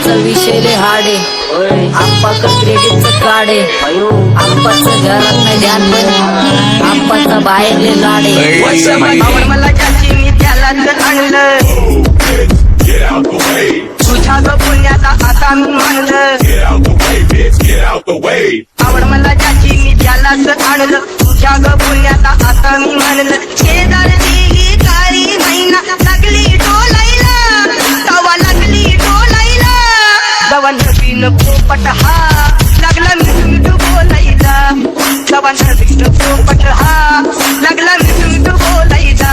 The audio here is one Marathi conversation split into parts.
आप्पाचा विषय लय हाडे, आप्पाचं क्रेडिटचं काढे, आप्पाचं घरात नाही ध्यान पण आप्पाचा बाहेर लय लाडे. मला ज्याची मी त्यालाच आणलं, तुझ्या ग पुण्याचा आता मी म्हणलं. आवड मला ज्याची मी त्यालाच आणलं, तुझ्या ग पुण्याचा आता मी म्हणलं. शेजारची काळी मैना लागली डोलायला, तवा लागली डोलायला. जवा नवीन पोपट हा लागला मिठू बोलायला, जवा नवीन पोपट हा लागला मिठू बोलायला.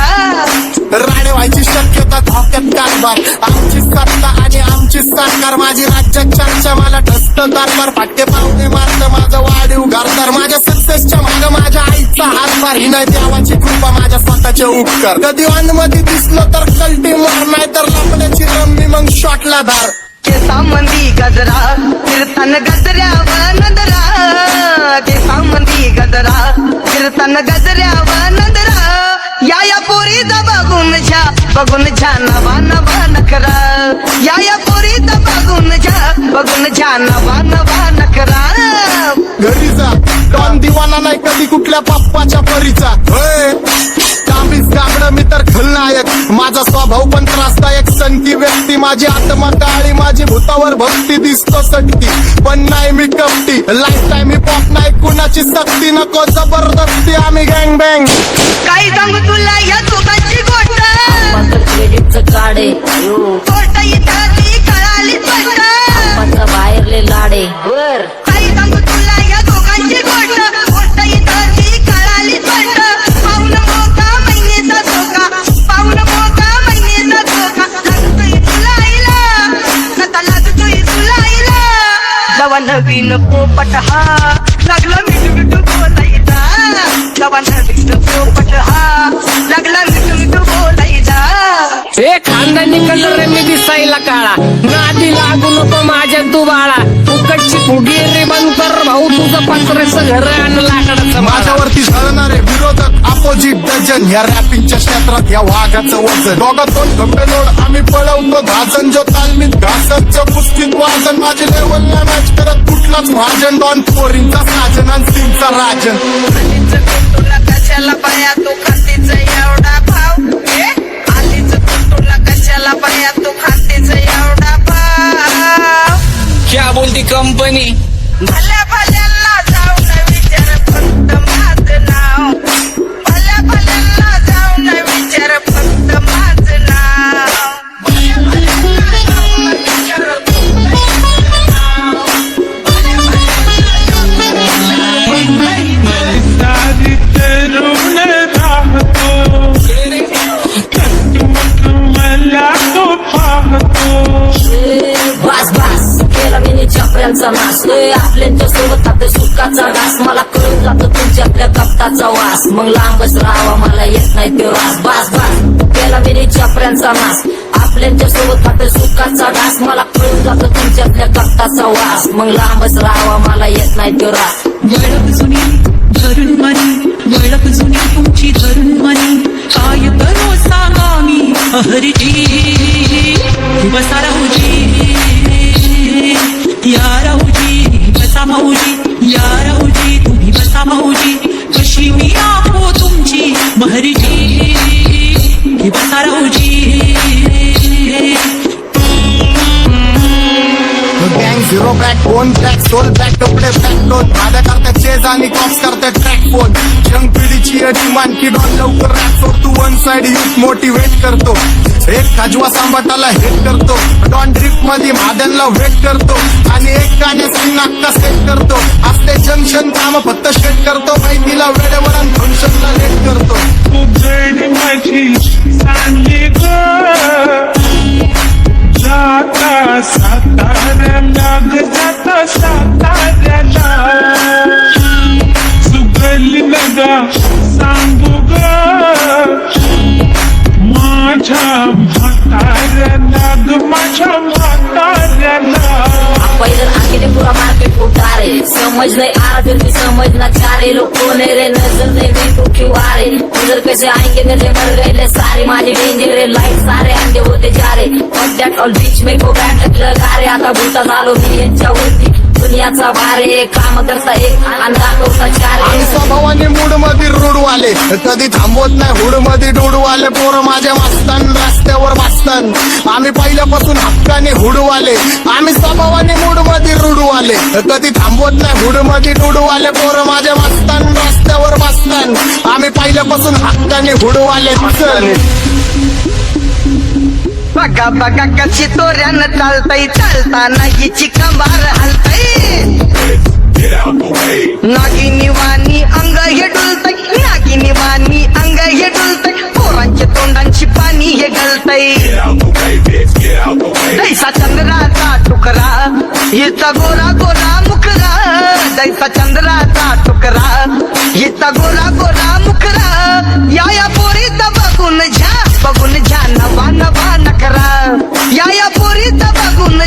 राणे व्हायची शक्यता धोक्यात कारभार, आमची सत्ता आणि आमची सरकार. माझी राज्यात चर्चा, मला ठसत कारभार. फाटके पावणे मारत माझं वाढीव घरदार. माझ्या सक्सेसच्या माग माझ्या आईचा हातभार. ही नाही देवाची कृपा, माझ्या स्वतःचे उपकार. कधी मध्ये दिसलो तर कल्टी मार, नाही तर लपण्याची रम्मी मग शॉटला धार. केसामंदी गजरा कीर्तन गजऱ्यावर नंदरा, केसामंदी गजरा कीर्तन गजऱ्यावर नंदरा. या पोरीचा बघून छा नवा नवा नखरा, या पोरीचा बघून छा नवा नवा नखरा. घरी जा डॉन दिवाना नाही कधी कुठल्या पप्पाच्या परीचा. कामीच गाबड मी तर खलनायक, माझा स्वभाव पण त्रासदायक. सनकी व्यक्ती माझी आत्मा काळी, माझी भूतावर भक्ती दिसतो सटकी, पण नाही मी कपटी. लाईफ टाईम ही पॉप नाही कुणाची सक्ती, नको जबरदस्ती आम्ही गँग बँग. काही सांगू तुला या दोघांची गोष्ट, आप्पाचं क्रेडिटचं काढे, गोष्ट इथं कळाली स्पष्ट. आप्पाचा बाहेर लय लाडे. काही सांगू तुला या दोघांची गोष्ट, गोष्ट इथं कळाली स्पष्ट. पाऊन मोका महिनेचा धोका, पाऊन मोका महिनेचा धोका. लागतोय तुला आईला, नका लागतोय तुला आईला. जवा नवीन पोपट हा लागला मिठू बोलायचा, जवा नवीन पोपट हा लागला मिठू बोलायचा. हे खानदानी कलर मी दिसायला काळा, नादी लागू नको माझ्या तू बाळा. फुकटची फुगी रे बंद कर भाऊ, तुझं पत्र्याचं घर आणि लाकडाचं. माझ्यावरती झळणारे विरोधक अपोजिट डझन, या रॅपिंगच्या क्षेत्रात या वाघाचं वजन. दोघातून खंबेलोड आम्ही पळवतो धाजन, जो तालमीत घासाचं पुस्तीत वाजन. माझे लेवल नाही मॅच करत कुठलाच भाजन, डॉन पोरींचा साजन आणि सिंगचा राजन. तुला कशाला पाया तू खातीच एवढा भाव, आलीच तुला कशाला पाया तू खातीच एवढा भाव. क्या बोलती कंपनी, भल्या भल्यांना जाऊन विचार फक्त माझं नाव, भल्या भल्यांना जाऊन विचार फक्त माझं नाव. सारी तरुण राहतो, मला तो पाहतो. बास बास केला मी चपऱ्यांचा नाश, आपल्यांच्या सोबत आपल्या सुखाचा घास. मला कळून जातो तुमच्यातल्या कपटाचा वास, मग लांबच राहावा मला येत नाही तो रास. बास बास केला मी चपऱ्यांचा नाश, आपल्यांच्या सोबत आपल्या सुखाचा घास. मला कळून जातो तुमच्यातल्या कपटाचा वास, मग लांबच राहावा मला येत नाही तो रास. वळख जुनी धरून मनी, वळख जुनी तुमची धरून मनी. काय करो सांगा मी हरजी, बसा राहूजी या राहूजी, बसा माऊजी या राहूजी, तुम्ही बसा माऊजी. कशी मी आहो तुमची महरजी, बसा राहूजी. गँग zero back phone black soul black कपडे ब्लॅक टोन. माझ्या करता चेज आणि कॉप्स करता ट्रॅक फोन. यंग पिढीची अभिमान की डॉन लवकर रॅप सोडतो. वन साइड यूथ मोटिवेट करतो, एक खाजवा सांबाटाला हेट करतो. डॉन ड्रिफ्ट मध्ये भाद्यांना वेट करतो, आणि एक गाण्याची नाक्का सेट करतो. असते जंक्शन काम फक्त शेट करतो, माहितीला वेळेवर आणि फंक्शनला लेट करतो. उघड माझी सांगे ग, जाता साताऱ्याला ग, जाता साताऱ्याला. सुगल नगा सांगू ग, माझ्या म्हाताऱ्याला ग माझ्या म्हाताऱ्याला पैदल आगे पूरा मार्केट उठा रे समझ नहीं आ रहा फिर भी समझना चाह रहे लोग कौन है रे नजर नहीं मैं तो क्यों आ रहे उधर कैसे आएंगे मेरे मर गए ले सारे माली डेंजर रे लाइट सारे अंधे होते जा रहे और दैट ऑल बीच में को बैठक लगा रे आता भूता झालो मी यांच्यावरती दुनियाचा भारे काम करता एक अंधार होता चार आम्ही स्वभावाने मूड मध्ये रूडवाले कधी थांबवत नाही हुड मध्ये डोडवाले पोरं माझ्या वाचतान रस्त्यावर वाचतान आम्ही पहिल्यापासून हक्काने हुडवाले आम्ही स्वभावाने मूड मध्ये रूडवाले कधी थांबवत नाही हुड मध्ये डोडवाले पोरं माझ्या वाचतान रस्त्यावर वाचतान आम्ही पहिल्यापासून हक्काने हुडवाले चल बघा बघा कशी तोऱ्यानं चालतय चालताना हिची कंबार हलतय नागिनी वाणी अंग हे डुलतय नागिनी वाणी अंग हे डुलतय पोरांच्या तोंडांची पाणी हे गलतय दैसा चंद्राचा तुकडा हिचा गोरा गोरा मुखरा दैसा चंद्राचा तुकडा हिचा गोरा गोरा मुखरा या पोरीचा बघून झा नवा नवा नकरा या पोरीचा बघून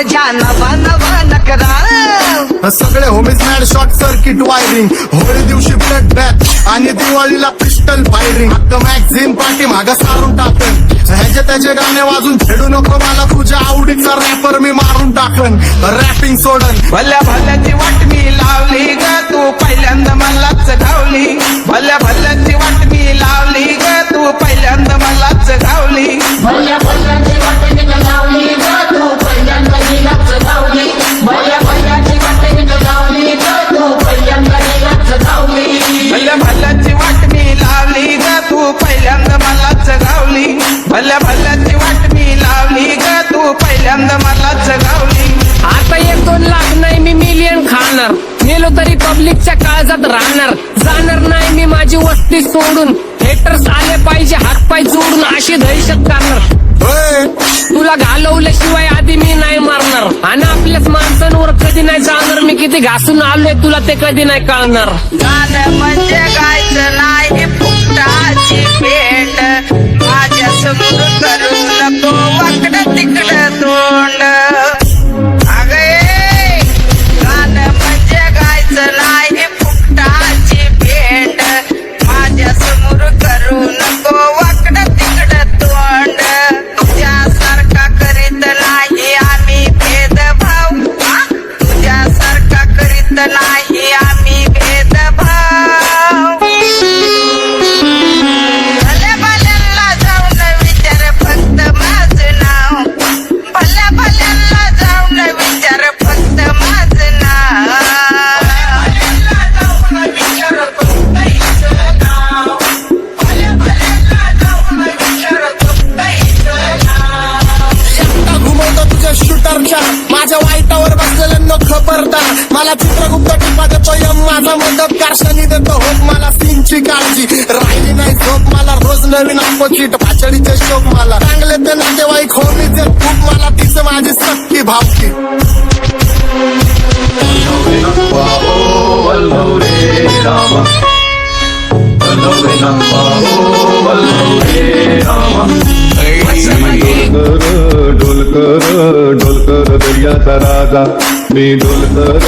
झा नवा नवा नकरा सगळे homies mad short circuit wiring Holi दिवशी ब्लड बॅथ आणि दिवाळीला पिस्टल फायरिंग हक्क मॅगझिन पाठी मागं सारून टाकन ह्याचे त्याचे गाणे वाजून खेळू नको मला तुझ्या आवडीचा रॅपर मी मारून टाकन रॅपिंग सोडन भल्या भल्याची वाट मी लावली ग तू पहिल्यांदा मलाच घावली भल्या भल्याची वाट मी लावली ग तू पहिल्यांदा मलाच घावली भल्या भल्याची वाटेने लावली ग तू पहिल्यांदा हिलाच गावली भल्या भल्याची वाटेने लावली ग तू पहिल्यांदा हिलाच गावली भल्या भल्याची वाट मी लावली ग तू पहिल्यांदा मलाच घावली भल्या भल्याची वाट मी लावली ग तू पहिल्यांदा मलाच घावली आता 1-2 लाख नाही मी मिलियन खाणार मेलो तरी पब्लिकच्या काळजात राहणार जाणार नाही मी माझी वस्ती सोडून हेटर्स आले पाहिजे हातपाय जोडून अशी दहशत करणार होय तुला घालवल्याशिवाय आधी मी नाही मारणार आणि आपल्याच माणसांवर कधी नाही जाणार मी किती घासून आलोय तुला ते कधी नाही कळणार गाणं म्हणजे गायचं नाही फुकटाची भेट माझ्या समोर करू नको वाकडं तिकडं तोंड अगे गाणं म्हणजे गायचं नाही फुकटाची भेट माझ्या समोर करू नको वाकडं तिकडं तोंड तुझ्यासारखा करीत नाही आम्ही भेदभाव तुझ्यासारखा करीत नाही आम्ही भेदभाव भल्या भल्यांना जाऊन विचार फक्त माझं नाव भल्या भल्यांना जाऊन विचार फक्त माझं नाव घुमवतो तुझ्या शूटरच्या माझ्या वाईटावर बसलेल्यांना खबरदार मला चित्रगुप्त टिपा देतो यम माझा मदत कारशनी देतो होप मला सीनची काळजी राहिली नाही झोप मला रोज नवीन अपोजिट भाचडीचे शोक मला चांगले ते नातेवाईक होमीचे खूप मला तिचं माझी सक्की भावकी ढोलकर दर्याचा राजा मी ढोलकर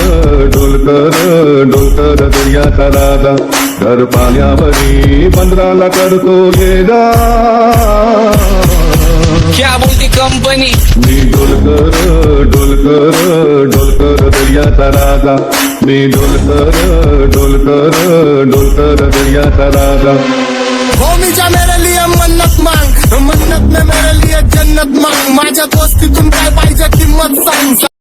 दर्याचा राजा घर पाण्यावरी बंदराला करतो ये जा क्या बोलती कंपनी मी ढोलकर दर्याचा राजा मी ढोलकर दर्याचा राजा होमीच्या मेरे लिए मन्नत मांग मन्नत में मेरे लिए जन्नत मांग माझ्या दोस्तीतून काय पाहिजे किंमत सांग